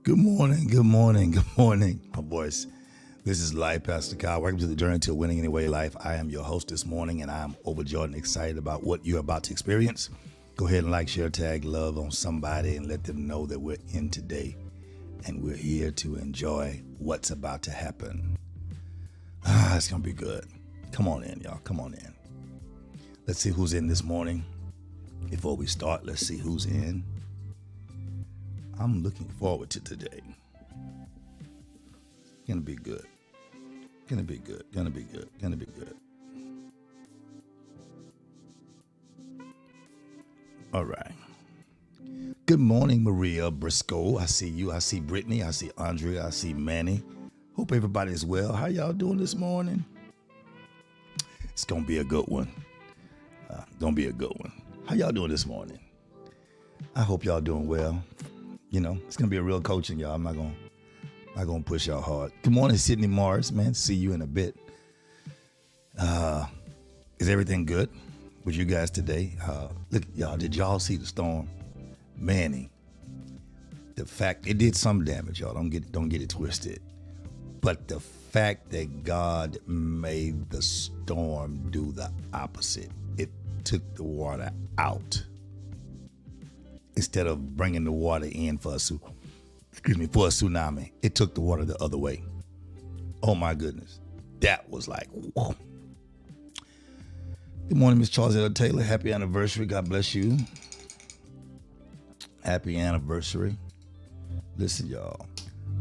Good morning, good morning, good morning, my boys. This is Life Pastor Kyle. Welcome to the Journey to Winning Anyway Life. I am your host this morning, and I'm overjoyed and excited about what you're about to experience. Go ahead and like, share, tag, love on somebody, and let them know that we're in today, and we're here to enjoy what's about to happen. It's going to be good. Come on in, y'all. Come on in. Let's see who's in this morning. Before we start, let's see who's in. I'm looking forward to today. Gonna be good. Gonna be good. Gonna be good. Gonna be good. All right. Good morning, Maria Briscoe. I see you. I see Brittany. I see Andrea. I see Manny. Hope everybody is well. How y'all doing this morning? It's gonna be a good one. Gonna be a good one. How y'all doing this morning? I hope y'all doing well. You know, it's gonna be a real coaching, y'all. I'm not gonna push y'all hard. Good morning, Sydney Morris, man. See you in a bit. Is everything good with you guys today? Look, y'all, did y'all see the storm? Manny. The fact it did some damage, y'all. Don't get it twisted. But the fact that God made the storm do the opposite. It took the water out. Instead of bringing the water in for a tsunami, it took the water the other way. Oh my goodness. That was like, whoa. Good morning, Miss Charlotte Taylor. Happy anniversary. God bless you. Happy anniversary. Listen, y'all,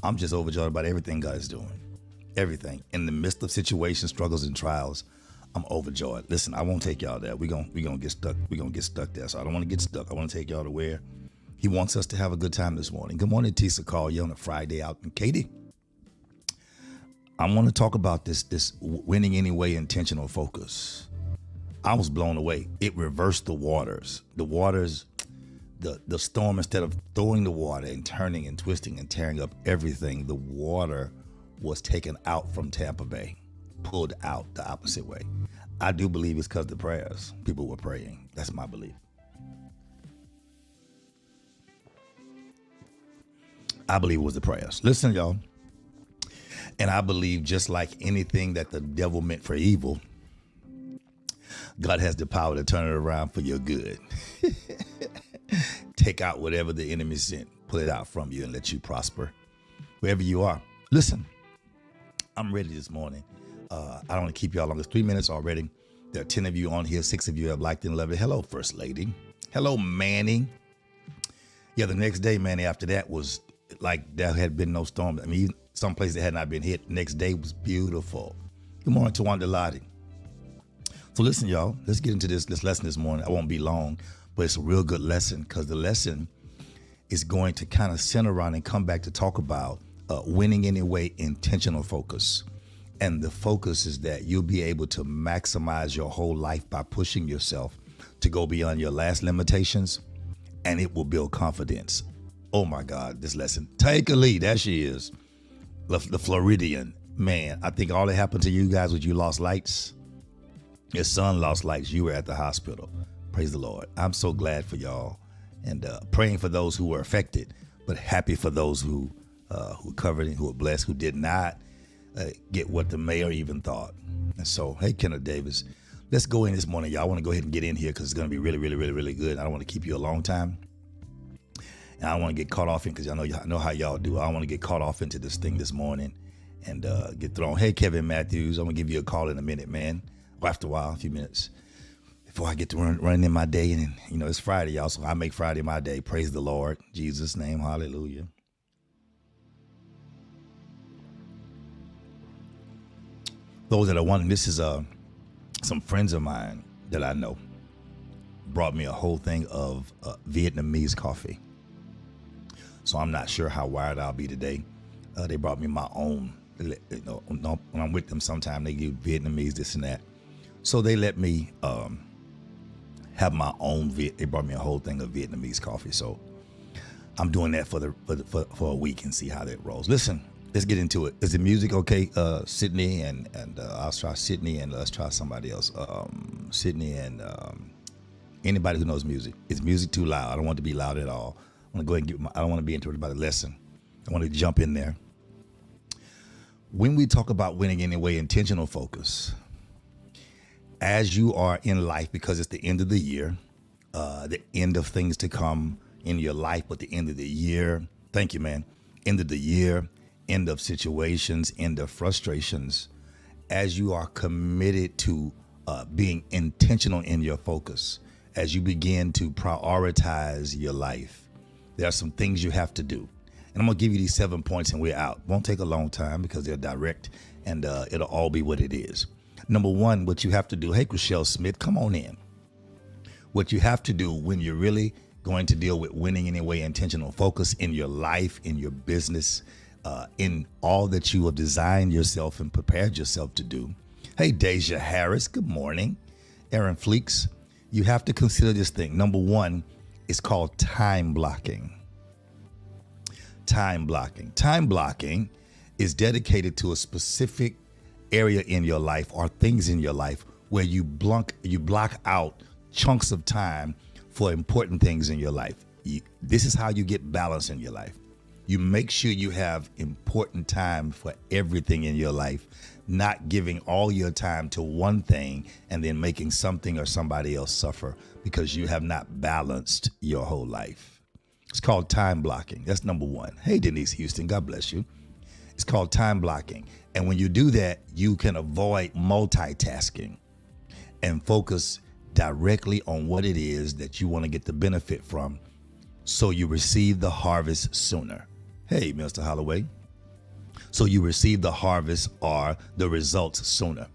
I'm just overjoyed about everything God is doing. Everything. In the midst of situations, struggles, and trials, I'm overjoyed. Listen, I won't take y'all there. We're gonna get stuck. We're gonna get stuck there. So I don't want to get stuck. I want to take y'all to where He wants us to have a good time this morning. Good morning, Tisa Call. You on a Friday out in Katy. I want to talk about this winning anyway intentional focus. I was blown away. It reversed the waters. The storm, instead of throwing the water and turning and twisting and tearing up everything, the water was taken out from Tampa Bay, pulled out the opposite way. I do believe it's because the prayers. People were praying. That's my belief. I believe it was the prayers. Listen, y'all. And I believe just like anything that the devil meant for evil, God has the power to turn it around for your good. Take out whatever the enemy sent, pull it out from you and let you prosper wherever you are. Listen, I'm ready this morning. I don't want to keep y'all long. It's 3 minutes already. There are 10 of you on here. 6 of you have liked and loved it. Hello, First Lady. Hello, Manny. Yeah, the next day, Manny, after that was like there had been no storm. I mean, some places that had not been hit. Next day was beautiful. Good morning, Tawanda Lottie. So listen, y'all, let's get into this lesson this morning. I won't be long, but it's a real good lesson because the lesson is going to kind of center around and come back to talk about winning anyway, intentional focus. And the focus is that you'll be able to maximize your whole life by pushing yourself to go beyond your last limitations, and it will build confidence. Oh my God, this lesson. Take a lead. There she is. The Floridian. Man, I think all that happened to you guys was you lost lights. Your son lost lights. You were at the hospital. Praise the Lord. I'm so glad for y'all and praying for those who were affected, but happy for those who covered and who were blessed, who did not get what the mayor even thought. And so, hey, Kenneth Davis, let's go in this morning, y'all. I want to go ahead and get in here because it's going to be really, really, really, really good. I don't want to keep you a long time. And I don't want to get caught off in because I know how y'all do. I don't want to get caught off into this thing this morning and get thrown. Hey, Kevin Matthews, I'm going to give you a call in a minute, man. Or after a while, a few minutes. Before I get to running in my day. And, you know, it's Friday, y'all, so I make Friday my day. Praise the Lord. In Jesus' name, hallelujah. Those that are wondering, this is some friends of mine that I know brought me a whole thing of Vietnamese coffee. So I'm not sure how wired I'll be today. They brought me my own. You know, when I'm with them, sometime they give Vietnamese this and that. So they let me have my own. They brought me a whole thing of Vietnamese coffee. So I'm doing that for a week and see how that rolls. Listen, let's get into it. Is the music okay? Sydney and I'll try Sydney and let's try somebody else. Sydney and anybody who knows music. Is music too loud? I don't want it to be loud at all. want to go ahead and I don't want to be interrupted by the lesson. I want to jump in there. When we talk about winning anyway, intentional focus, as you are in life, because it's the end of the year, the end of things to come in your life, but the end of the year, thank you, man, end of the year, end of situations, end of frustrations, as you are committed to being intentional in your focus, as you begin to prioritize your life, there are some things you have to do. And I'm going to give you these 7 points and we're out. Won't take a long time because they're direct and it'll all be what it is. Number one, what you have to do, hey, Chriselle Smith, come on in. What you have to do when you're really going to deal with winning anyway, intentional focus in your life, in your business, in all that you have designed yourself and prepared yourself to do. Hey, Deja Harris, good morning. Aaron Fleeks, you have to consider this thing. Number one, it's called time blocking. Time blocking. Time blocking is dedicated to a specific area in your life or things in your life where you block out chunks of time for important things in your life. This is how you get balance in your life. You make sure you have important time for everything in your life, not giving all your time to one thing and then making something or somebody else suffer because you have not balanced your whole life. It's called time blocking. That's number one. Hey, Denise Houston, God bless you. It's called time blocking. And when you do that, you can avoid multitasking and focus directly on what it is that you want to get the benefit from so you receive the harvest sooner. Hey, Mr. Holloway. So you receive the harvest or the results sooner.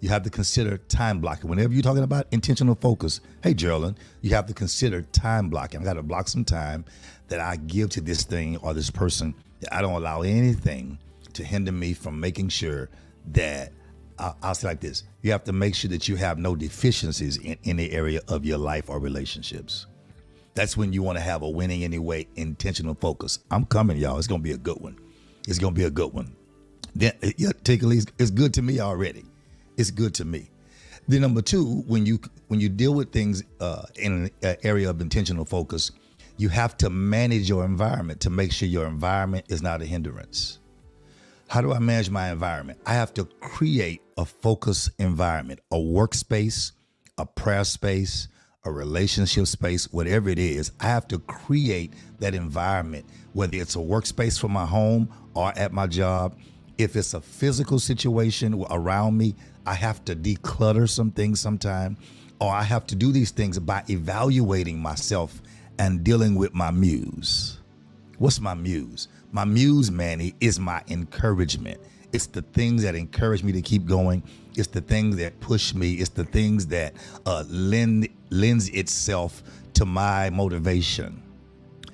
You have to consider time blocking. Whenever you're talking about intentional focus, hey, Geraldine, you have to consider time blocking. I got to block some time that I give to this thing or this person that I don't allow anything to hinder me from making sure that I'll say like this. You have to make sure that you have no deficiencies in any area of your life or relationships. That's when you want to have a winning anyway, intentional focus. I'm coming, y'all. It's going to be a good one. It's going to be a good one. Then, particularly, it's good to me already. It's good to me. Then number two, when you deal with things in an area of intentional focus, you have to manage your environment to make sure your environment is not a hindrance. How do I manage my environment? I have to create a focus environment, a workspace, a prayer space, a relationship space, whatever it is. I have to create that environment, whether it's a workspace for my home or at my job. If it's a physical situation around me, I have to declutter some things sometime, or I have to do these things by evaluating myself and dealing with my muse. What's my muse? My muse, Manny, is my encouragement. It's the things that encourage me to keep going. It's the things that push me. It's the things that lends itself to my motivation.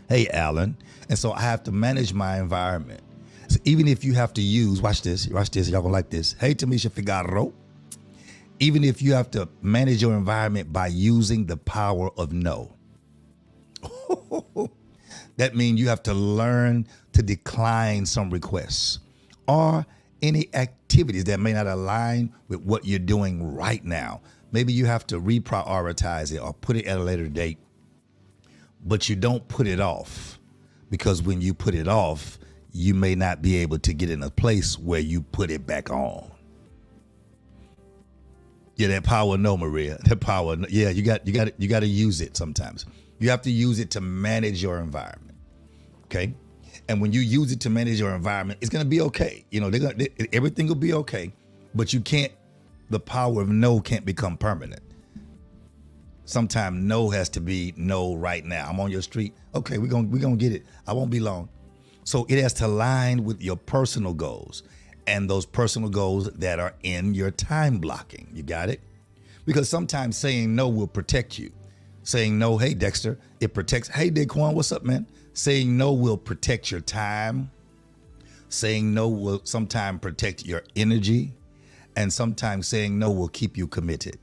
Hey, Alan. And so I have to manage my environment. So even if you have to use, watch this, y'all gonna like this. Hey, Tamisha Figaro. Even if you have to manage your environment by using the power of no. That means you have to learn to decline some requests or any activities that may not align with what you're doing right now. Maybe you have to reprioritize it or put it at a later date, but you don't put it off, because when you put it off, you may not be able to get in a place where you put it back on. Yeah, that power, no, Maria. That power, yeah, you got to use it sometimes. You have to use it to manage your environment, okay? And when you use it to manage your environment, it's gonna be okay. You know, everything will be okay, but you can't. The power of no can't become permanent. Sometimes no has to be no right now. I'm on your street. Okay, we're gonna get it. I won't be long. So it has to align with your personal goals and those personal goals that are in your time blocking. You got it? Because sometimes saying no will protect you. Saying no, hey, Dexter, it protects. Hey, Daquan, what's up, man? Saying no will protect your time. Saying no will sometimes protect your energy. And sometimes saying no will keep you committed.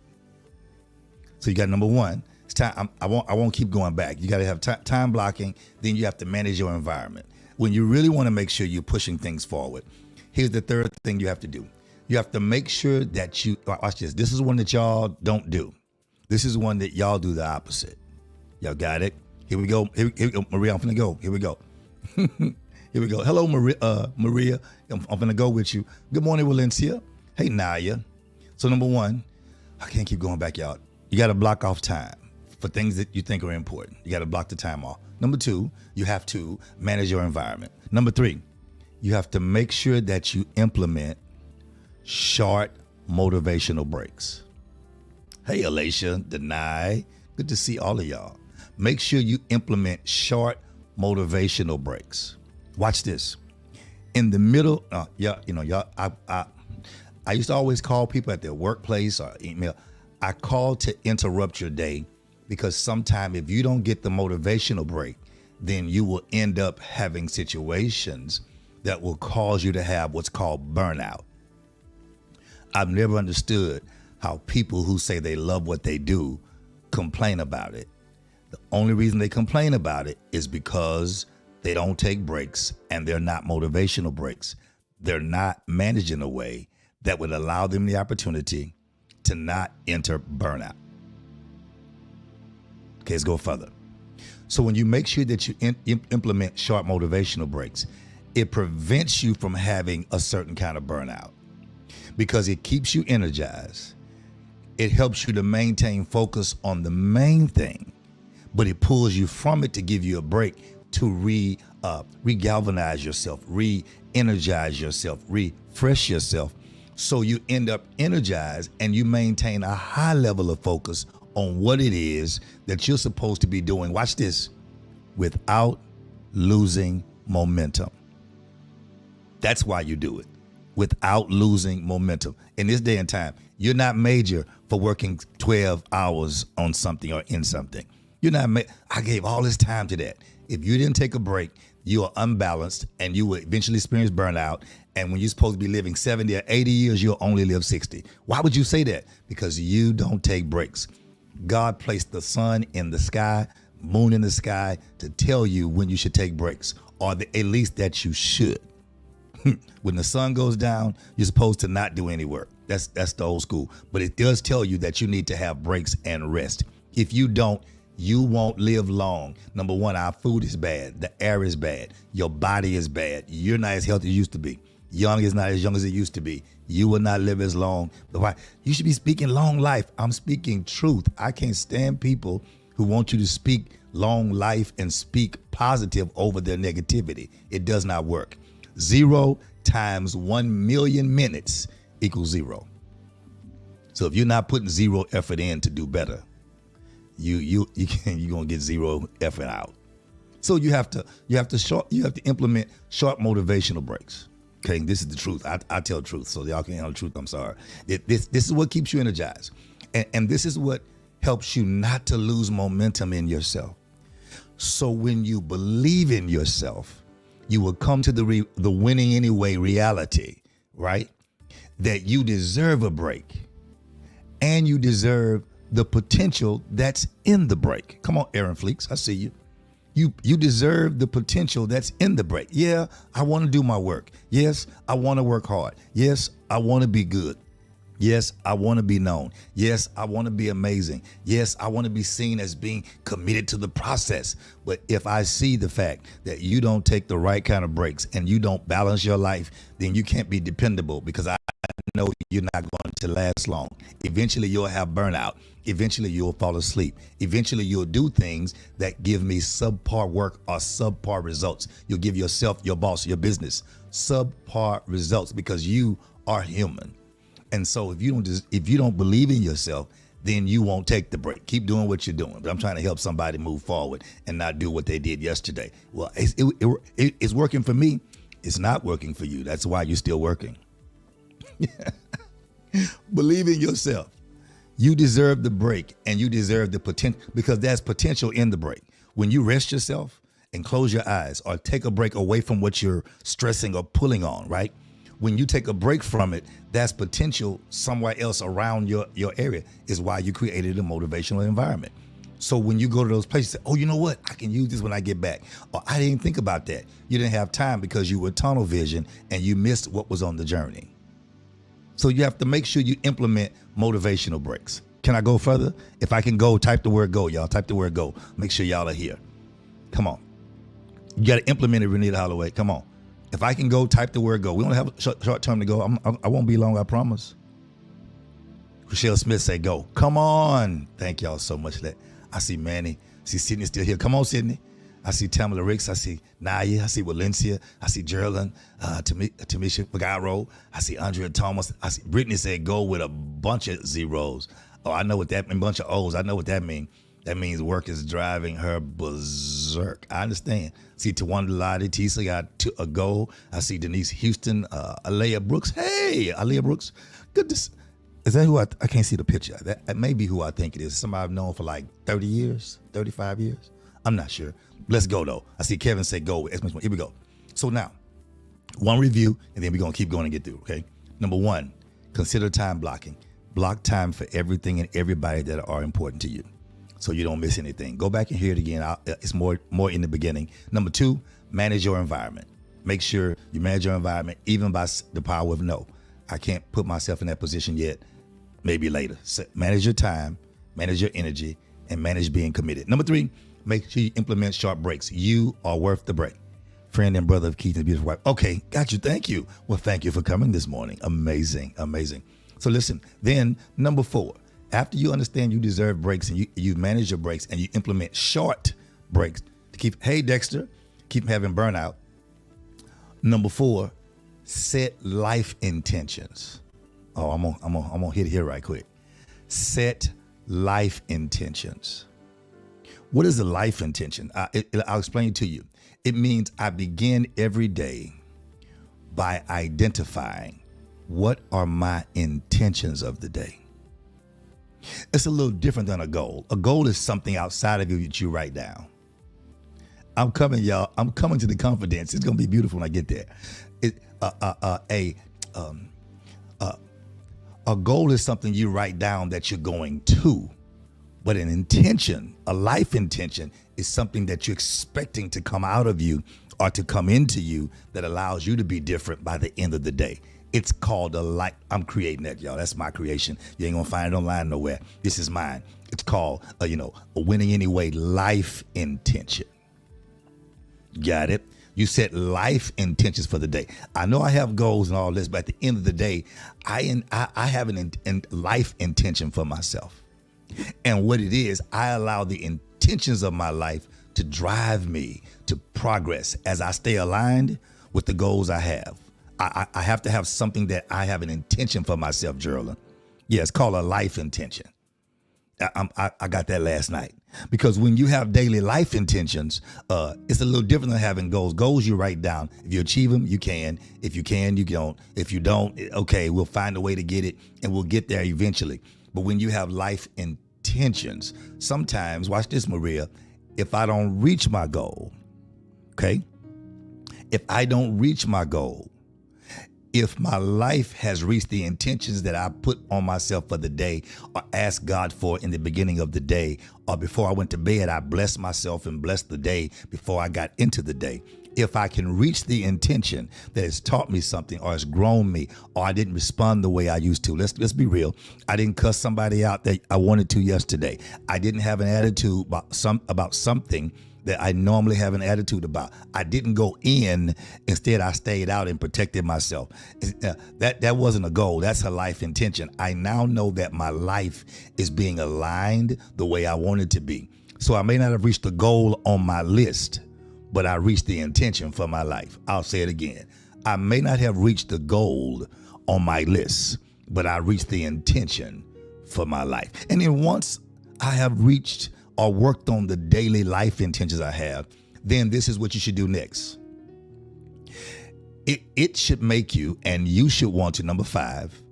So you got number one, it's time. I won't keep going back. You got to have time blocking. Then you have to manage your environment. When you really want to make sure you're pushing things forward, here's the third thing you have to do. You have to make sure that you, watch this. This is one that y'all don't do. This is one that y'all do the opposite. Y'all got it? Here we go. Here we go. Maria, I'm finna go. Here we go. Here we go. Hello, Maria. I'm finna go with you. Good morning, Valencia. Hey, Naya. So number one, I can't keep going back, y'all. You got to block off time for things that you think are important. You got to block the time off. Number two, you have to manage your environment. Number three, you have to make sure that you implement short motivational breaks. Hey, Alicia, Denai. Good to see all of y'all. Make sure you implement short motivational breaks. Watch this. In the middle, I used to always call people at their workplace or email. I call to interrupt your day because sometimes if you don't get the motivational break, then you will end up having situations that will cause you to have what's called burnout. I've never understood how people who say they love what they do complain about it. The only reason they complain about it is because they don't take breaks, and they're not motivational breaks. They're not managed in a way that would allow them the opportunity to not enter burnout. Okay, let's go further. So when you make sure that you implement short motivational breaks, it prevents you from having a certain kind of burnout because it keeps you energized. It helps you to maintain focus on the main thing, but it pulls you from it to give you a break to re-galvanize yourself, re-energize yourself, refresh yourself. So you end up energized and you maintain a high level of focus on what it is that you're supposed to be doing. Watch this, without losing momentum. That's why you do it, without losing momentum. In this day and time, you're not major for working 12 hours on something or in something. You're not, I gave all this time to that. If you didn't take a break, you are unbalanced and you will eventually experience burnout. And when you're supposed to be living 70 or 80 years, you'll only live 60. Why would you say that? Because you don't take breaks. God placed the sun in the sky, moon in the sky to tell you when you should take breaks, or at least that you should. When the sun goes down, you're supposed to not do any work. That's the old school. But it does tell you that you need to have breaks and rest. If you don't, you won't live long. Number one, our food is bad. The air is bad. Your body is bad. You're not as healthy as you used to be. Young is not as young as it used to be. You will not live as long. Why? You should be speaking long life. I'm speaking truth. I can't stand people who want you to speak long life and speak positive over their negativity. It does not work. 0 times 1 million minutes equals 0. So if you're not putting 0 effort in to do better, you're gonna get 0 effort out. So you have to implement short motivational breaks. Okay, this is the truth. I tell the truth, so y'all can handle the truth. I'm sorry. This is what keeps you energized, and this is what helps you not to lose momentum in yourself. So when you believe in yourself, you will come to the winning anyway reality, right? That you deserve a break, and you deserve the potential that's in the break. Come on, Aaron Fleeks, I see you. You deserve the potential that's in the break. Yeah, I want to do my work. Yes, I want to work hard. Yes, I want to be good. Yes, I want to be known. Yes, I want to be amazing. Yes, I want to be seen as being committed to the process. But if I see the fact that you don't take the right kind of breaks and you don't balance your life, then you can't be dependable, because I know you're not going to last long. Eventually you'll have burnout. Eventually you'll fall asleep. Eventually you'll do things that give me subpar work or subpar results. You'll give yourself, your boss, your business subpar results because you are human. And so if you don't believe in yourself, then you won't take the break. Keep doing what you're doing. But I'm trying to help somebody move forward and not do what they did yesterday. Well, it's working for me. It's not working for you. That's why you're still working. Believe in yourself. You deserve the break, and you deserve the potential, because there's potential in the break. When you rest yourself and close your eyes or take a break away from what you're stressing or pulling on, right? When you take a break from it, that's potential somewhere else around your area, is why you created a motivational environment. So when you go to those places, oh, you know what? I can use this when I get back. Or I didn't think about that. You didn't have time because you were tunnel vision and you missed what was on the journey. So you have to make sure you implement motivational breaks. Can I go further? If I can go, type the word go, y'all. Type the word go. Make sure y'all are here. Come on. You got to implement it, Renita Holloway. Come on. If I can go, type the word go. We only have a short term to go. I won't be long, I promise. Rochelle Smith say go. Come on. Thank y'all so much for that. I see Manny. I see Sydney still here. Come on, Sydney. I see Tamala Ricks. I see Naya. I see Valencia. I see Geraldine, Tamisha Fagaro. I see Andrea Thomas. I see Brittany said go with a bunch of zeros. Oh, I know what that means. A bunch of O's. I know what that means. That means work is driving her berserk. I understand. See Tawanda Lottie, Tisa got a goal. I see Denise Houston, Alea Brooks. Hey, Alea Brooks. Goodness. Is that who I can't see the picture. That may be who I think it is. Somebody I've known for like 30 years, 35 years. I'm not sure. Let's go though. I see Kevin say go. Here we go. So now, one review, and then we're going to keep going and get through, okay? Number one, consider time blocking. Block time for everything and everybody that are important to you, so you don't miss anything. Go back and hear it again. It's more in the beginning. Number two, manage your environment. Make sure you manage your environment, even by the power of no. I can't put myself in that position yet. Maybe later. So manage your time, manage your energy, and manage being committed. Number three, make sure you implement short breaks. You are worth the break. Friend and brother of Keith and beautiful wife. Okay, got you. Thank you. Well, thank you for coming this morning. Amazing, amazing. So listen, then number four, after you understand you deserve breaks and you manage your breaks and you implement short breaks to keep, hey, Dexter, keep having burnout. Number four, set life intentions. Oh, I'm gonna hit it here right quick. Set life intentions. What is a life intention? I'll explain it to you. It means I begin every day by identifying what are my intentions of the day. It's a little different than a goal. A goal is something outside of you that you write down. I'm coming, y'all. I'm coming to the confidence. It's gonna be beautiful when I get there. A goal is something you write down that you're going to, but an intention, a life intention, is something that you're expecting to come out of you or to come into you that allows you to be different by the end of the day. It's called a life. I'm creating that, y'all. That's my creation. You ain't gonna find it online nowhere. This is mine. It's called, a winning anyway life intention. Got it? You set life intentions for the day. I know I have goals and all this, but at the end of the day, I have an life intention for myself. And what it is, I allow the intentions of my life to drive me to progress as I stay aligned with the goals I have. I have to have something that I have an intention for myself, Geraldine. Yeah, it's called a life intention. I got that last night. Because when you have daily life intentions, it's a little different than having goals. Goals you write down. If you achieve them, you can. If you can, you don't. If you don't, okay, we'll find a way to get it and we'll get there eventually. But when you have life intentions, sometimes, watch this, Maria, if I don't reach my goal, okay? If I don't reach my goal, if my life has reached the intentions that I put on myself for the day or asked God for in the beginning of the day, or before I went to bed, I blessed myself and blessed the day before I got into the day. If I can reach the intention that has taught me something or has grown me, or I didn't respond the way I used to. Let's be real. I didn't cuss somebody out that I wanted to yesterday. I didn't have an attitude about something that I normally have an attitude about. I didn't go in. Instead, I stayed out and protected myself. That wasn't a goal. That's a life intention. I now know that my life is being aligned the way I want it to be. So I may not have reached the goal on my list, but I reached the intention for my life. I'll say it again. I may not have reached the goal on my list, but I reached the intention for my life. And then once I have reached or worked on the daily life intentions I have, then this is what you should do next. It should make you, and you should want to, number 5,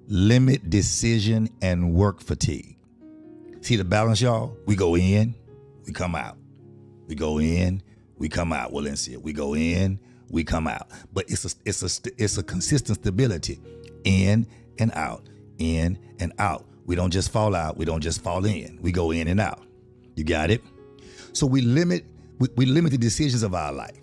limit decision and work fatigue. See the balance, y'all? We go in, we come out. We go in, we come out. Valencia, we go in, we come out. But it's a consistent stability, in and out, in and out. We don't just fall out. We don't just fall in. We go in and out. You got it? So we limit the decisions of our life.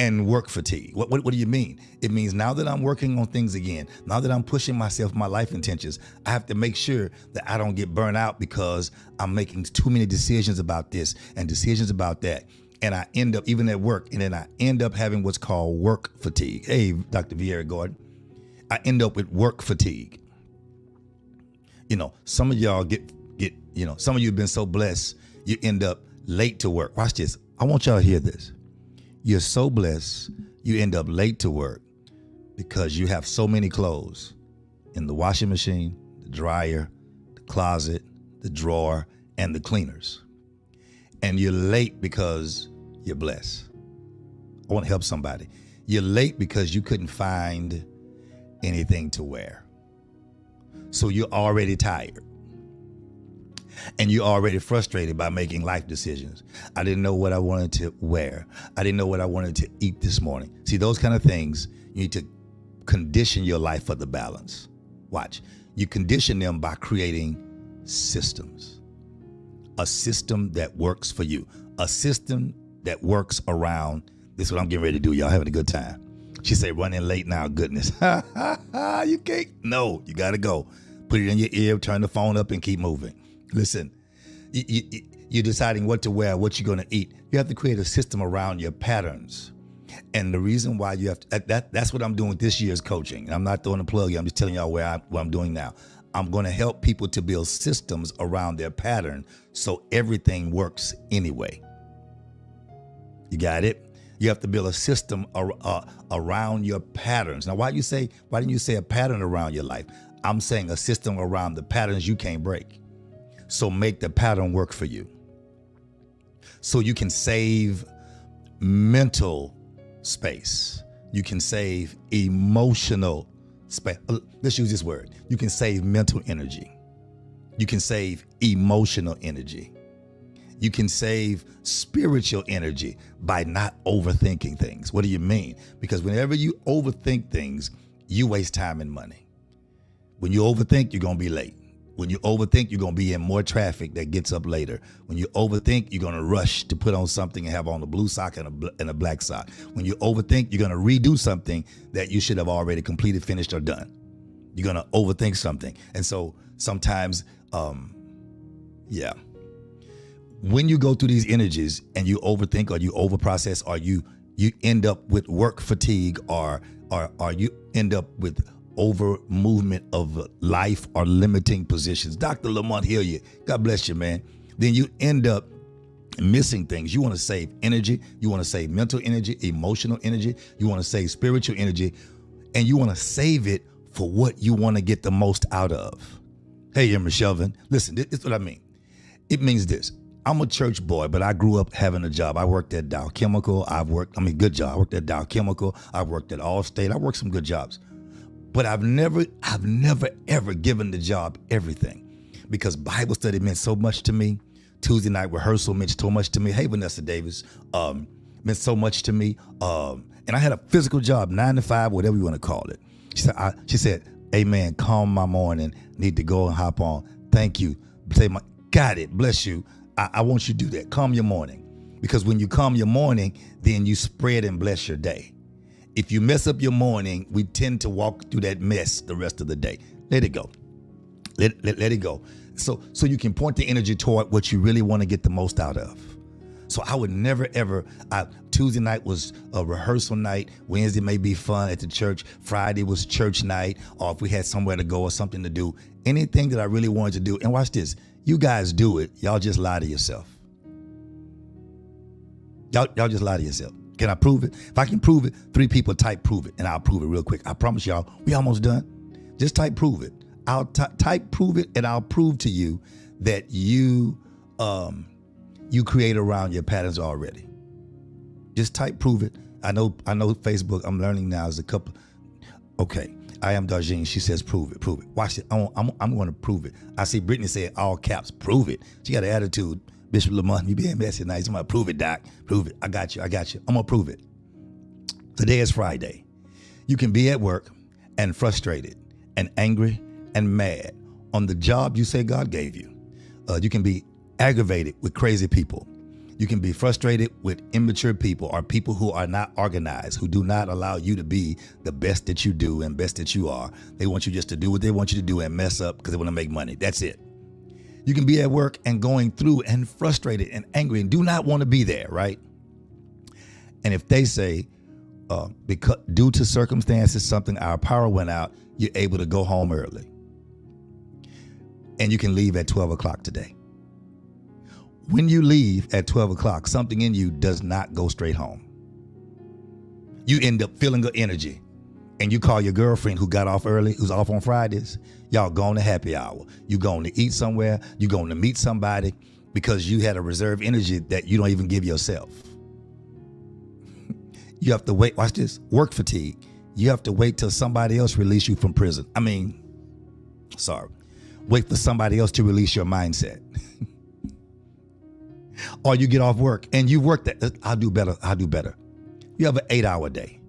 and work fatigue. What do you mean? It means now that I'm working on things again, now that I'm pushing myself, my life intentions, I have to make sure that I don't get burnt out because I'm making too many decisions about this and decisions about that. And I end up, even at work, and then I end up having what's called work fatigue. Hey, Dr. Vieira Gordon. I end up with work fatigue. Some of y'all some of you have been so blessed, you end up late to work. Watch this. I want y'all to hear this. You're so blessed, you end up late to work because you have so many clothes in the washing machine, the dryer, the closet, the drawer, and the cleaners. And you're late because you're blessed. I want to help somebody. You're late because you couldn't find anything to wear. So you're already tired. And you're already frustrated by making life decisions. I didn't know what I wanted to wear. I didn't know what I wanted to eat this morning. See, those kind of things, you need to condition your life for the balance. Watch. You condition them by creating systems. A system that works for you. A system that works around. This is what I'm getting ready to do. Y'all having a good time. She said, running late now, goodness. You can't. No, you got to go. Put it in your ear, turn the phone up and keep moving. Listen, you're deciding what to wear, what you're going to eat. You have to create a system around your patterns. And the reason why you have to, that's what I'm doing with this year's coaching. And I'm not throwing a plug. I'm just telling y'all what I'm doing now. I'm going to help people to build systems around their pattern so everything works anyway. You got it? You have to build a system around your patterns. Now, why didn't you say a pattern around your life? I'm saying a system around the patterns you can't break. So make the pattern work for you. So you can save mental space. You can save emotional space. Let's use this word. You can save mental energy. You can save emotional energy. You can save spiritual energy by not overthinking things. What do you mean? Because whenever you overthink things, you waste time and money. When you overthink, you're going to be late. When you overthink, you're going to be in more traffic that gets up later. When you overthink, you're going to rush to put on something and have on a blue sock and a black sock. When you overthink, you're going to redo something that you should have already completed, finished, or done. You're going to overthink something. And so sometimes, when you go through these energies and you overthink or you overprocess or you end up with work fatigue or you end up with over movement of life or limiting positions. Dr. Lamont Hilliard, God bless you, man. Then you end up missing things. You want to save energy. You want to save mental energy, emotional energy. You want to save spiritual energy, and you want to save it for what you want to get the most out of. Hey, Emma Shelvin, listen, this is what I mean. It means this. I'm a church boy, but I grew up having a job. I worked at Dow Chemical. Good job. I worked at Dow Chemical. I worked at Allstate. I worked some good jobs. But I've never ever given the job everything because Bible study meant so much to me. Tuesday night rehearsal meant so much to me. Hey, Vanessa Davis, meant so much to me. And I had a physical job, 9 to 5, whatever you want to call it. She said, amen, calm my morning, need to go and hop on. Thank you. Got it, bless you. I want you to do that. Calm your morning. Because when you calm your morning, then you spread and bless your day. If you mess up your morning, we tend to walk through that mess the rest of the day. Let it go. Let it go. So you can point the energy toward what you really want to get the most out of. So I would never, ever, Tuesday night was a rehearsal night. Wednesday may be fun at the church. Friday was church night, or if we had somewhere to go or something to do. Anything that I really wanted to do. And watch this. You guys do it. Y'all just lie to yourself. Y'all just lie to yourself. Can I prove it? If I can prove it, 3 people type prove it, and I'll prove it real quick. I promise y'all, we almost done. Just type prove it. I'll type prove it, and I'll prove to you that you create around your patterns already. Just type prove it. I know Facebook, I'm learning now is a couple. Okay, I am Darjean. She says prove it. Watch it. I'm going to prove it. I see Brittany said all caps, prove it. She got an attitude. Bishop Lamont, you being messy nice. I'm going to prove it, Doc. Prove it. I got you. I'm going to prove it. Today is Friday. You can be at work and frustrated and angry and mad on the job you say God gave you. You can be aggravated with crazy people. You can be frustrated with immature people or people who are not organized, who do not allow you to be the best that you do and best that you are. They want you just to do what they want you to do and mess up because they want to make money. That's it. You can be at work and going through and frustrated and angry and do not want to be there, right? And if they say, because due to circumstances, something, our power went out, you're able to go home early. And you can leave at 12 o'clock today. When you leave at 12 o'clock, something in you does not go straight home. You end up feeling the energy. And you call your girlfriend who got off early, who's off on Fridays. Y'all going to happy hour. You going to eat somewhere. You going to meet somebody because you had a reserve energy that you don't even give yourself. You have to wait. Watch this. Work fatigue. You have to wait till somebody else release you from prison. Wait for somebody else to release your mindset. Or you get off work and you work that. I'll do better. You have an 8-hour day.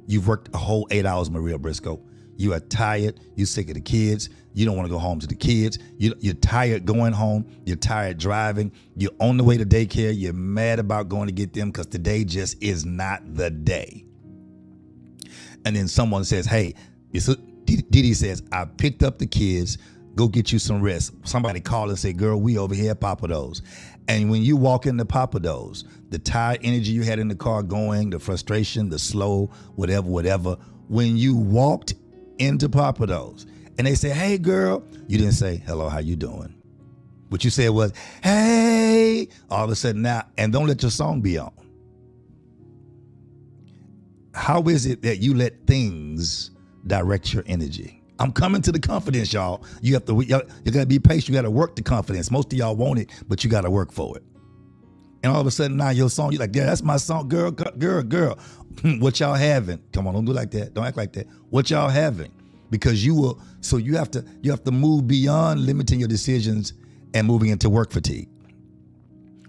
You've worked a whole 8 hours, Maria Briscoe. You are tired. You're sick of the kids. You don't want to go home to the kids. You're tired going home. You're tired driving. You're on the way to daycare. You're mad about going to get them because today just is not the day. And then someone says, hey, Didi says, I picked up the kids. Go get you some rest. Somebody call and say, girl, we over here at Pappadeaux's. And when you walk into Pappadeaux's, the tired energy you had in the car going, the frustration, the slow, whatever, when you walked into Pappadeaux's and they say, hey, girl, you didn't say, hello, how you doing? What you said was, hey, all of a sudden now, and don't let your song be on. How is it that you let things direct your energy? I'm coming to the confidence, y'all. You got to be patient. You got to work the confidence. Most of y'all want it, but you got to work for it. And all of a sudden now your song, you're like, yeah, that's my song. Girl. What y'all having? Come on, don't do like that. Don't act like that. What y'all having? Because you have to move beyond limiting your decisions and moving into work fatigue,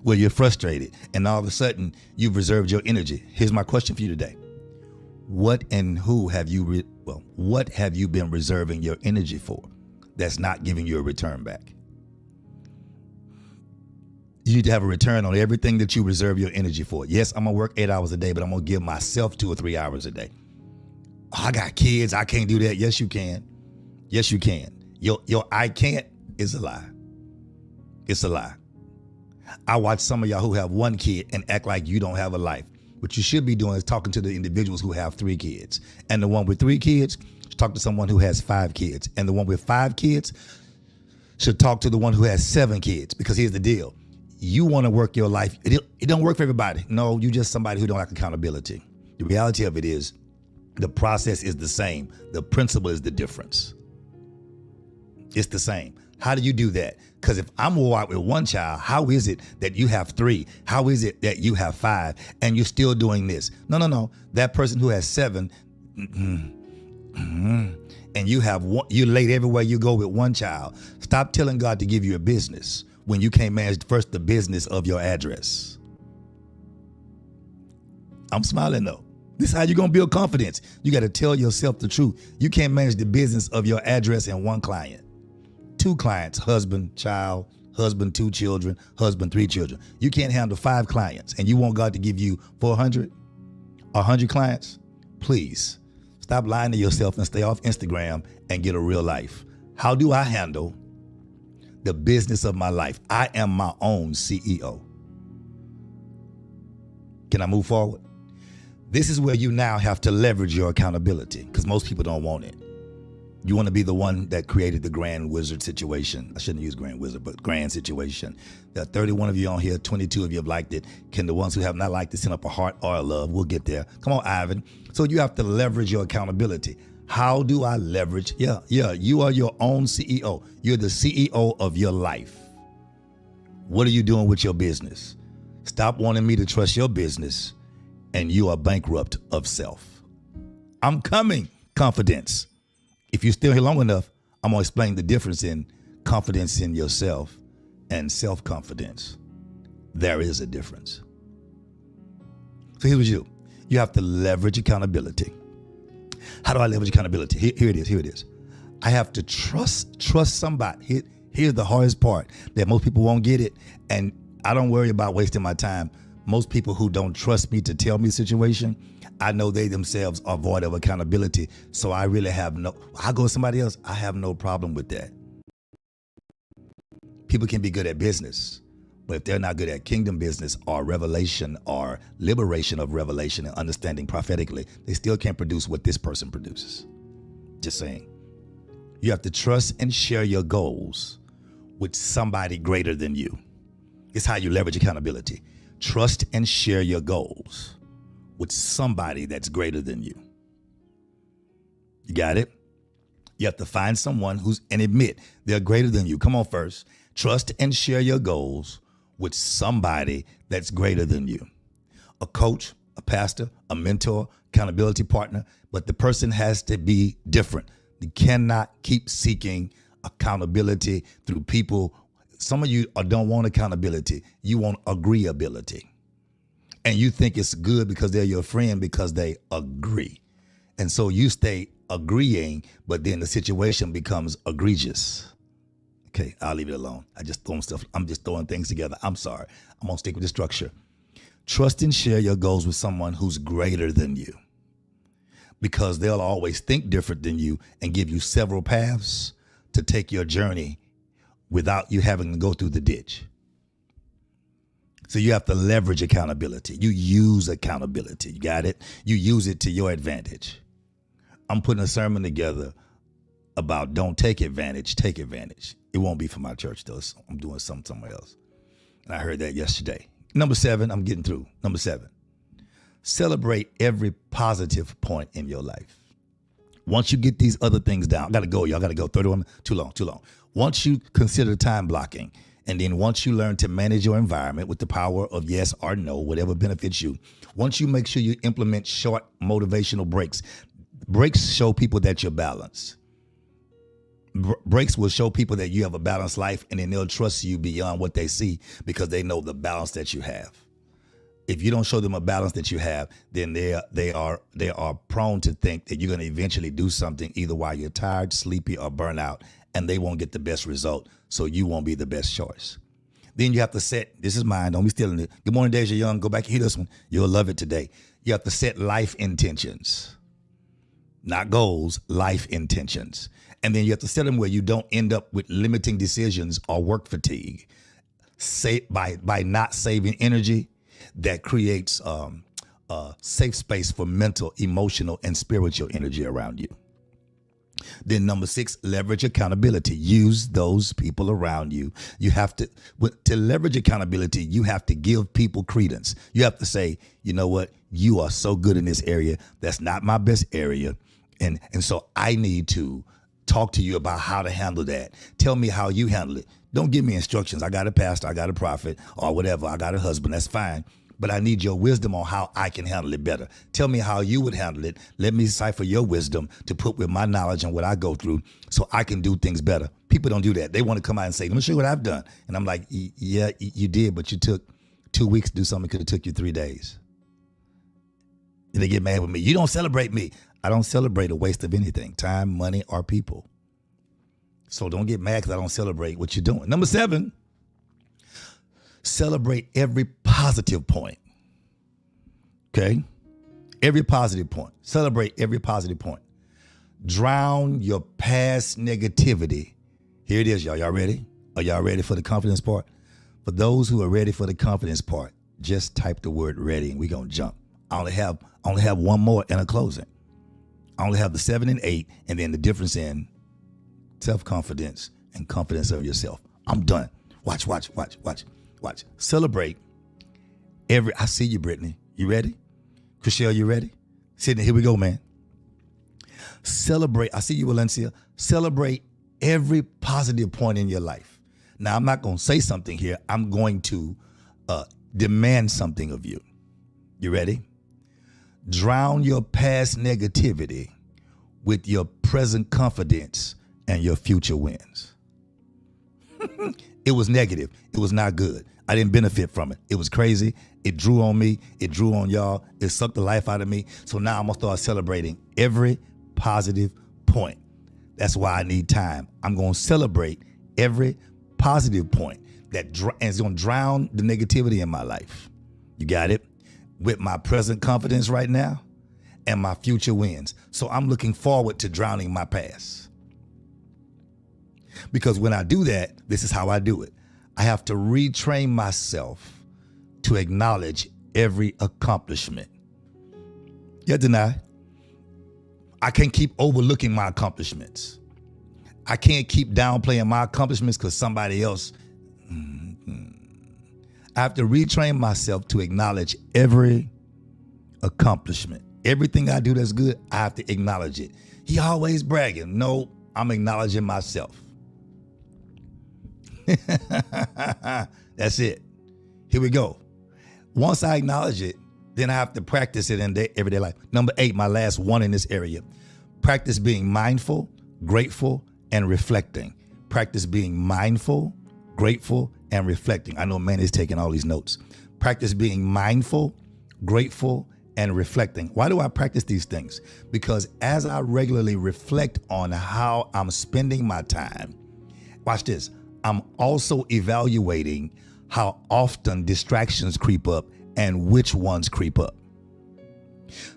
where you're frustrated and all of a sudden you've reserved your energy. Here's my question for you today. What and who have you what have you been reserving your energy for that's not giving you a return back? You need to have a return on everything that you reserve your energy for. Yes, I'm going to work 8 hours a day, but I'm going to give myself 2 or 3 hours a day. Oh, I got kids. I can't do that. Yes, you can. Yes, you can. Your I can't is a lie. It's a lie. I watch some of y'all who have 1 kid and act like you don't have a life. What you should be doing is talking to the individuals who have 3 kids. And the one with 3 kids should talk to someone who has 5 kids. And the one with 5 kids should talk to the one who has 7 kids. Because here's the deal. You want to work your life. It don't work for everybody. No, you just somebody who don't like accountability. The reality of it is the process is the same. The principle is the difference. It's the same. How do you do that? Because if I'm out with 1 child, how is it that you have 3? How is it that you have 5 and you're still doing this? No. That person who has 7, and you have 1, you're late everywhere you go with 1 child. Stop telling God to give you a business when you can't manage first the business of your address. I'm smiling though. This is how you're going to build confidence. You got to tell yourself the truth. You can't manage the business of your address and 1 client. 2 clients, husband, child, husband, 2 children, husband, 3 children. You can't handle 5 clients and you want God to give you 400 or 100 clients? Please stop lying to yourself and stay off Instagram and get a real life. How do I handle the business of my life? I am my own CEO. Can I move forward? This is where you now have to leverage your accountability because most people don't want it. You want to be the one that created the grand wizard situation. I shouldn't use grand wizard, but grand situation. There are 31 of you on here. 22 of you have liked it. Can the ones who have not liked it send up a heart or a love? We'll get there. Come on, Ivan. So you have to leverage your accountability. How do I leverage? Yeah. You are your own CEO. You're the CEO of your life. What are you doing with your business? Stop wanting me to trust your business and you are bankrupt of self. I'm coming. Confidence. If you're still here long enough, I'm going to explain the difference in confidence in yourself and self-confidence. There is a difference. So here's what you do. You have to leverage accountability. How do I leverage accountability? Here it is. I have to trust somebody. Here's the hardest part that most people won't get it. And I don't worry about wasting my time. Most people who don't trust me to tell me the situation, I know they themselves are void of accountability. So I really I go to somebody else. I have no problem with that. People can be good at business, but if they're not good at kingdom business or revelation or liberation of revelation and understanding prophetically, they still can't produce what this person produces. Just saying. You have to trust and share your goals with somebody greater than you. It's how you leverage accountability. Trust and share your goals with somebody that's greater than you. You got it? You have to find someone and admit they're greater than you. Come on first. Trust and share your goals with somebody that's greater than you. A coach, a pastor, a mentor, accountability partner, but the person has to be different. You cannot keep seeking accountability through people. Some of you don't want accountability. You want agreeability. And you think it's good because they're your friend because they agree. And so you stay agreeing, but then the situation becomes egregious. Okay, I'll leave it alone. I'm just throwing things together. I'm sorry. I'm going to stick with the structure. Trust and share your goals with someone who's greater than you, because they'll always think different than you and give you several paths to take your journey without you having to go through the ditch. So you have to leverage accountability. You use accountability. You got it? You use it to your advantage. I'm putting a sermon together about don't take advantage, take advantage. It won't be for my church though. So I'm doing something somewhere else. And I heard that yesterday. Number 7, I'm getting through. Number 7, celebrate every positive point in your life. Once you get these other things down, I got to go, y'all got to go. 31, too long. Once you consider time blocking, and then once you learn to manage your environment with the power of yes or no, whatever benefits you, once you make sure you implement short motivational breaks. Breaks show people that you're balanced. Breaks will show people that you have a balanced life, and then they'll trust you beyond what they see because they know the balance that you have. If you don't show them a balance that you have, then they are prone to think that you're going to eventually do something either while you're tired, sleepy, or burnt out, and they won't get the best result, so you won't be the best choice. Then you have to set, this is mine, don't be stealing it. Good morning, Deja Young. Go back and hear this one. You'll love it today. You have to set life intentions. Not goals, life intentions. And then you have to set them where you don't end up with limiting decisions or work fatigue. By not saving energy, that creates a safe space for mental, emotional, and spiritual energy around you. Then number 6, leverage accountability. Use those people around you. You have to leverage accountability, you have to give people credence. You have to say, you know what? You are so good in this area. That's not my best area. And so I need to talk to you about how to handle that. Tell me how you handle it. Don't give me instructions. I got a pastor, I got a prophet, or whatever. I got a husband. That's fine. But I need your wisdom on how I can handle it better. Tell me how you would handle it. Let me decipher your wisdom to put with my knowledge and what I go through so I can do things better. People don't do that. They want to come out and say, let me show you what I've done. And I'm like, yeah, you did, but you took 2 weeks to do something that could have took you 3 days. And they get mad with me. You don't celebrate me. I don't celebrate a waste of anything, time, money, or people. So don't get mad because I don't celebrate what you're doing. Number 7, celebrate every positive point. Okay? Every positive point. Celebrate every positive point. Drown your past negativity. Here it is, y'all. Y'all ready? Are y'all ready for the confidence part? For those who are ready for the confidence part, just type the word ready and we're going to jump. I only have one more and a closing. I only have the 7 and 8 and then the difference in self-confidence and confidence of yourself. I'm done. Watch. Celebrate I see you, Brittany. You ready? Chriselle, you ready? Sydney, here we go, man. Celebrate. I see you, Valencia. Celebrate every positive point in your life. Now, I'm not going to say something here. I'm going to demand something of you. You ready? Drown your past negativity with your present confidence and your future wins. It was negative. It was not good. I didn't benefit from it. It was crazy. It drew on me. It drew on y'all. It sucked the life out of me. So now I'm going to start celebrating every positive point. That's why I need time. I'm going to celebrate every positive point. and it's going to drown the negativity in my life. You got it? With my present confidence right now and my future wins. So I'm looking forward to drowning my past. Because when I do that, this is how I do it. I have to retrain myself to acknowledge every accomplishment. Yeah, deny. I can't keep overlooking my accomplishments. I can't keep downplaying my accomplishments because somebody else. I have to retrain myself to acknowledge every accomplishment. Everything I do that's good, I have to acknowledge it. He always bragging. No, I'm acknowledging myself. That's it. Here we go. Once I acknowledge it, then I have to practice it in everyday life. Number 8, my last one in this area. Practice being mindful, grateful, and reflecting. Practice being mindful, grateful, and reflecting. I know man is taking all these notes. Practice being mindful, grateful, and reflecting. Why do I practice these things? Because as I regularly reflect on how I'm spending my time, watch this, I'm also evaluating how often distractions creep up and which ones creep up.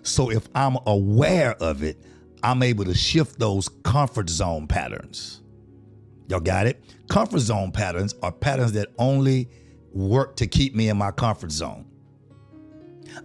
So if I'm aware of it, I'm able to shift those comfort zone patterns. Y'all got it? Comfort zone patterns are patterns that only work to keep me in my comfort zone.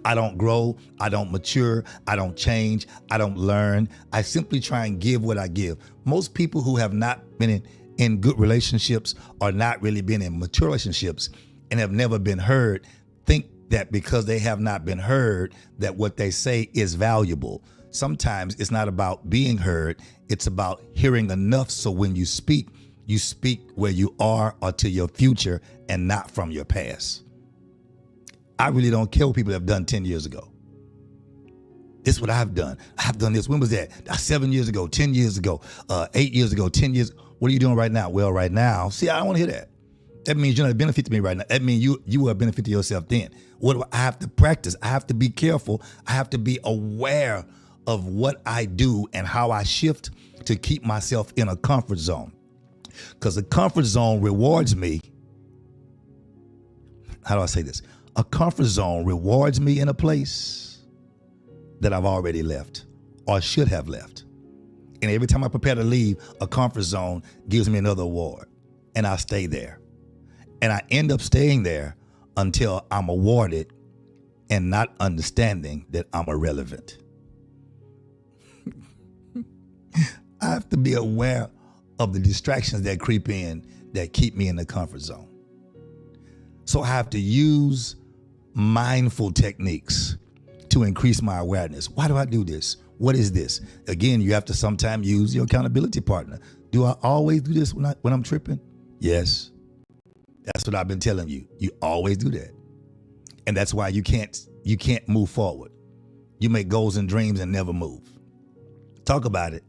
I don't grow, I don't mature, I don't change, I don't learn. I simply try and give what I give. Most people who have not been in good relationships or not really been in mature relationships and have never been heard think that because they have not been heard that what they say is valuable. Sometimes it's not about being heard, it's about hearing enough so when you speak where you are or to your future and not from your past. I really don't care what people have done 10 years ago. This is what I've done. I've done this. When was that? 7 years ago, 10 years ago, 8 years ago, 10 years. What are you doing right now? Well, right now, see, I don't want to hear that. That means you're not a benefit to me right now. That means you are a benefit to yourself then. What do I have to practice? I have to be careful. I have to be aware of what I do and how I shift to keep myself in a comfort zone. Because the comfort zone rewards me. How do I say this? A comfort zone rewards me in a place that I've already left or should have left. And every time I prepare to leave, a comfort zone gives me another award. And I stay there. And I end up staying there until I'm awarded and not understanding that I'm irrelevant. I have to be aware of the distractions that creep in that keep me in the comfort zone. So I have to use mindful techniques to increase my awareness. Why do I do this? What is this? Again, you have to sometimes use your accountability partner. Do I always do this when I'm tripping? Yes. That's what I've been telling you. You always do that. And that's why you can't move forward. You make goals and dreams and never move. Talk about it,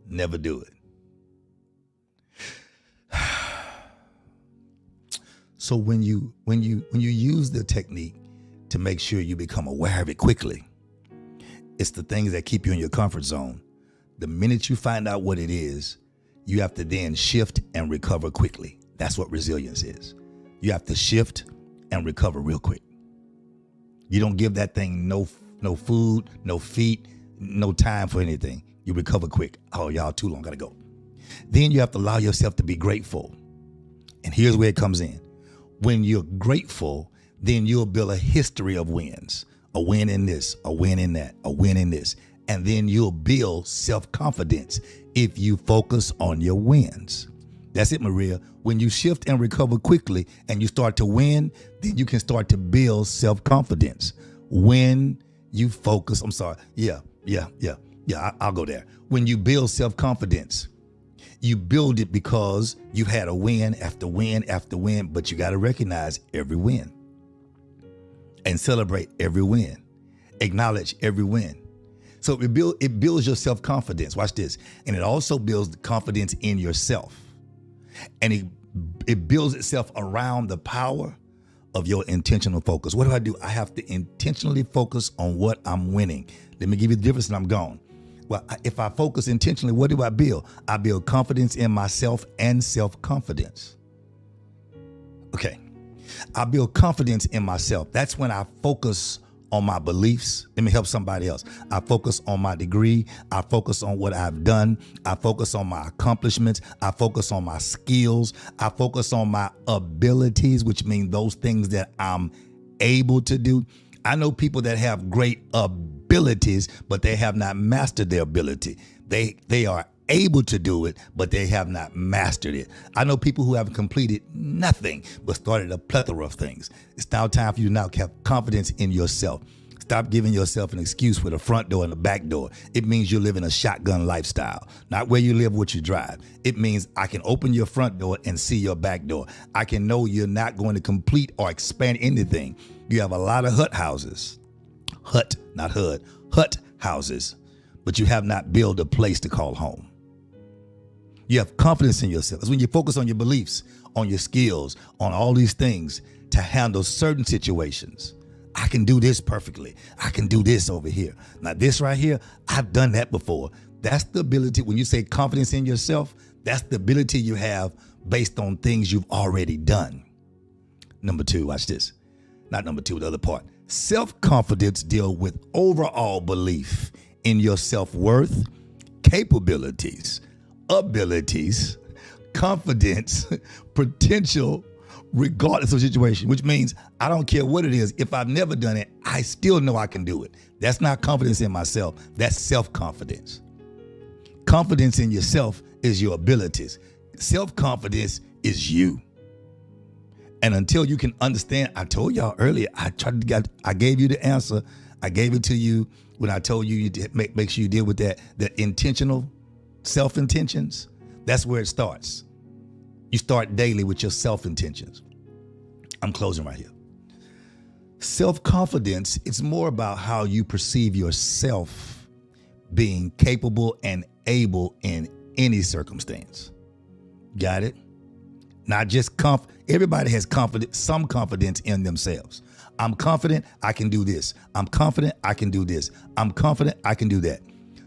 never do it. So when you use the technique to make sure you become aware of it quickly, it's the things that keep you in your comfort zone. The minute you find out what it is, you have to then shift and recover quickly. That's what resilience is. You have to shift and recover real quick. You don't give that thing no food, no feet, no time for anything. You recover quick. Oh, y'all too long, gotta go. Then you have to allow yourself to be grateful. And here's where it comes in. When you're grateful, then you'll build a history of wins. A win in this, a win in that, a win in this. And then you'll build self-confidence if you focus on your wins. That's it, Maria. When you shift and recover quickly and you start to win, then you can start to build self-confidence. When you focus, I'll go there. When you build self-confidence, you build it because you've had a win after win after win, but you got to recognize every win and celebrate every win. Acknowledge every win. So it builds your self-confidence. Watch this. And it also builds confidence in yourself. And it builds itself around the power of your intentional focus. What do? I have to intentionally focus on what I'm winning. Let me give you the difference and I'm gone. Well, if I focus intentionally, what do I build? I build confidence in myself and self-confidence. Okay. I build confidence in myself. That's when I focus on my beliefs. Let me help somebody else. I focus on my degree. I focus on what I've done. I focus on my accomplishments. I focus on my skills. I focus on my abilities, which mean those things that I'm able to do. I know people that have great abilities, but they have not mastered their ability. They are able to do it, but they have not mastered it. I know people who have completed nothing, but started a plethora of things. It's now time for you to now have confidence in yourself. Stop giving yourself an excuse with a front door and a back door. It means you're living a shotgun lifestyle, not where you live, what you drive. It means I can open your front door and see your back door. I can know you're not going to complete or expand anything. You have a lot of hut houses, hut houses, but you have not built a place to call home. You have confidence in yourself. It's when you focus on your beliefs, on your skills, on all these things to handle certain situations. I can do this perfectly. I can do this over here. Now this right here, I've done that before. That's the ability. When you say confidence in yourself, that's the ability you have based on things you've already done. Number two, watch this. Not number two, the other part. Self-confidence deals with overall belief in your self-worth, capabilities, abilities, confidence, potential, regardless of situation, which means I don't care what it is. If I've never done it, I still know I can do it. That's not confidence in myself. That's self-confidence. Confidence in yourself is your abilities. Self-confidence is you. And until you can understand, I told y'all earlier, I gave you the answer. I gave it to you when I told you to make sure you deal with that, the intentional self-intentions. That's where it starts. You start daily with your self-intentions. I'm closing right here. Self-confidence, it's more about how you perceive yourself being capable and able in any circumstance. Got it? Not just everybody has confidence, some confidence in themselves. I'm confident I can do this. I'm confident I can do this. I'm confident I can do that.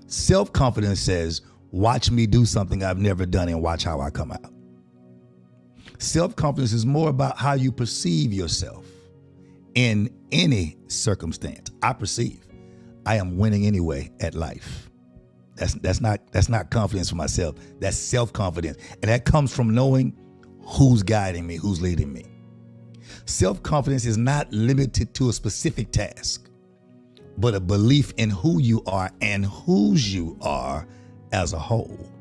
Self-confidence says, watch me do something I've never done and watch how I come out. Self-confidence is more about how you perceive yourself in any circumstance. I perceive I am winning anyway at life. That's not confidence for myself. That's self-confidence. And that comes from knowing who's guiding me, who's leading me. Self-confidence is not limited to a specific task, but a belief in who you are and whose you are as a whole.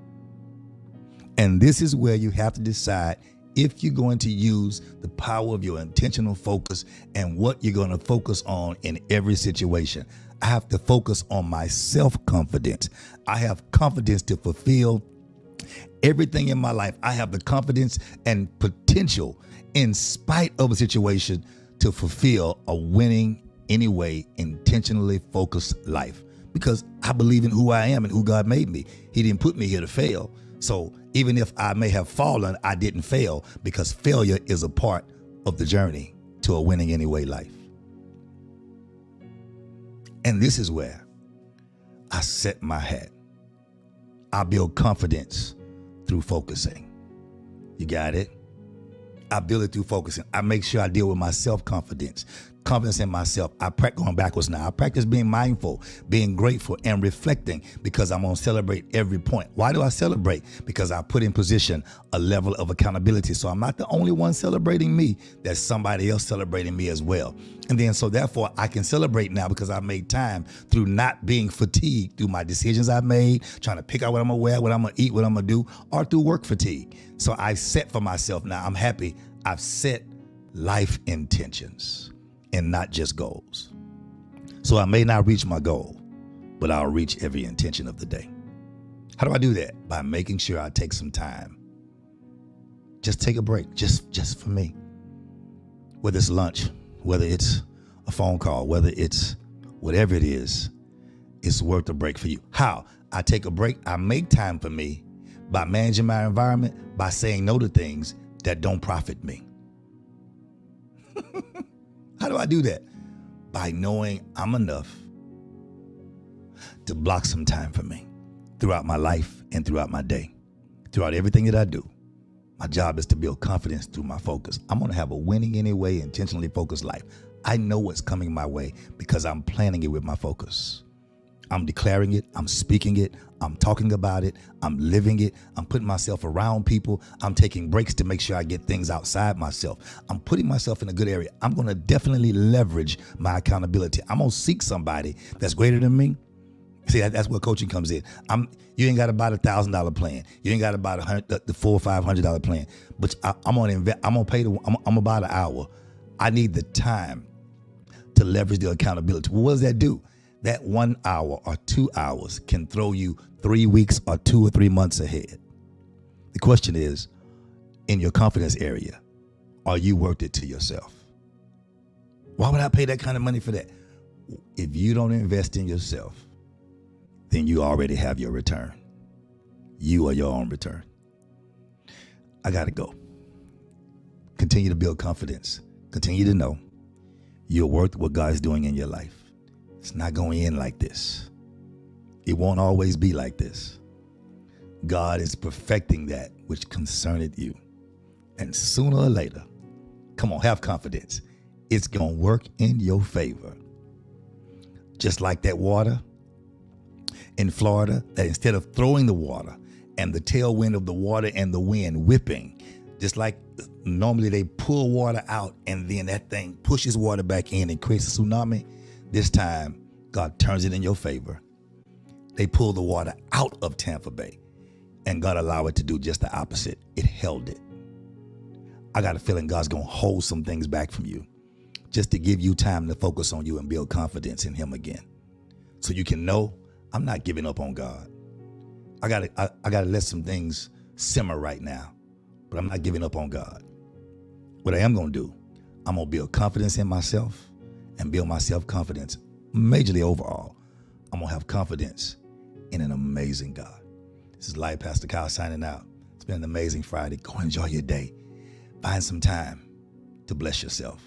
And this is where you have to decide if you're going to use the power of your intentional focus and what you're going to focus on in every situation. I have to focus on my self-confidence. I have confidence to fulfill everything in my life. I have the confidence and potential in spite of a situation to fulfill a winning, anyway, intentionally focused life. Because I believe in who I am and who God made me. He didn't put me here to fail. So even if I may have fallen, I didn't fail, because failure is a part of the journey to a winning anyway life. And this is where I set my hat. I build confidence through focusing. You got it? I build it through focusing. I make sure I deal with my self-confidence, confidence in myself. Going backwards now. I practice being mindful, being grateful, and reflecting, because I'm going to celebrate every point. Why do I celebrate? Because I put in position a level of accountability. So I'm not the only one celebrating me. There's somebody else celebrating me as well. And then so therefore I can celebrate now because I made time through not being fatigued through my decisions I've made, trying to pick out what I'm going to wear, what I'm going to eat, what I'm going to do, or through work fatigue. So I set for myself now. I'm happy I've set life intentions and not just goals. So I may not reach my goal, but I'll reach every intention of the day. How do I do that? By making sure I take some time. Just take a break, just for me. Whether it's lunch, whether it's a phone call, whether it's whatever it is, it's worth a break for you. How? I take a break. I make time for me by managing my environment, by saying no to things that don't profit me. How do I do that? By knowing I'm enough to block some time for me throughout my life and throughout my day, throughout everything that I do. My job is to build confidence through my focus. I'm going to have a winning anyway, intentionally focused life. I know what's coming my way because I'm planning it with my focus. I'm declaring it. I'm speaking it. I'm talking about it. I'm living it. I'm putting myself around people. I'm taking breaks to make sure I get things outside myself. I'm putting myself in a good area. I'm going to definitely leverage my accountability. I'm going to seek somebody that's greater than me. See, that's where coaching comes in. You ain't got to buy the $1,000 plan. You ain't got to buy the $400 or $500 plan. But I'm gonna invest. I'm gonna buy the hour. I need the time to leverage the accountability. Well, what does that do? That 1 hour or 2 hours can throw you 3 weeks or 2 or 3 months ahead. The question is, in your confidence area, are you worth it to yourself? Why would I pay that kind of money for that? If you don't invest in yourself, then you already have your return. You are your own return. I got to go. Continue to build confidence. Continue to know you're worth what God's doing in your life. It's not going in like this. It won't always be like this. God is perfecting that which concerneth you. And sooner or later, come on, have confidence. It's going to work in your favor. Just like that water in Florida, that instead of throwing the water and the tailwind of the water and the wind whipping, just like normally they pull water out and then that thing pushes water back in and creates a tsunami, this time God turns it in your favor. They pull the water out of Tampa Bay and God allowed it to do just the opposite. It held it. I got a feeling God's going to hold some things back from you just to give you time to focus on you and build confidence in him again. So you can know, I'm not giving up on God. I gotta let some things simmer right now, but I'm not giving up on God. What I am gonna do, I'm gonna build confidence in myself and build my self-confidence majorly overall. I'm gonna have confidence in an amazing God. This is Life Pastor Kyle signing out. It's been an amazing Friday. Go enjoy your day. Find some time to bless yourself.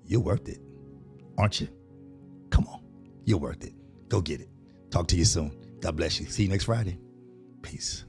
You're worth it, aren't you? Come on, you're worth it. Go get it. Talk to you soon. God bless you. See you next Friday. Peace.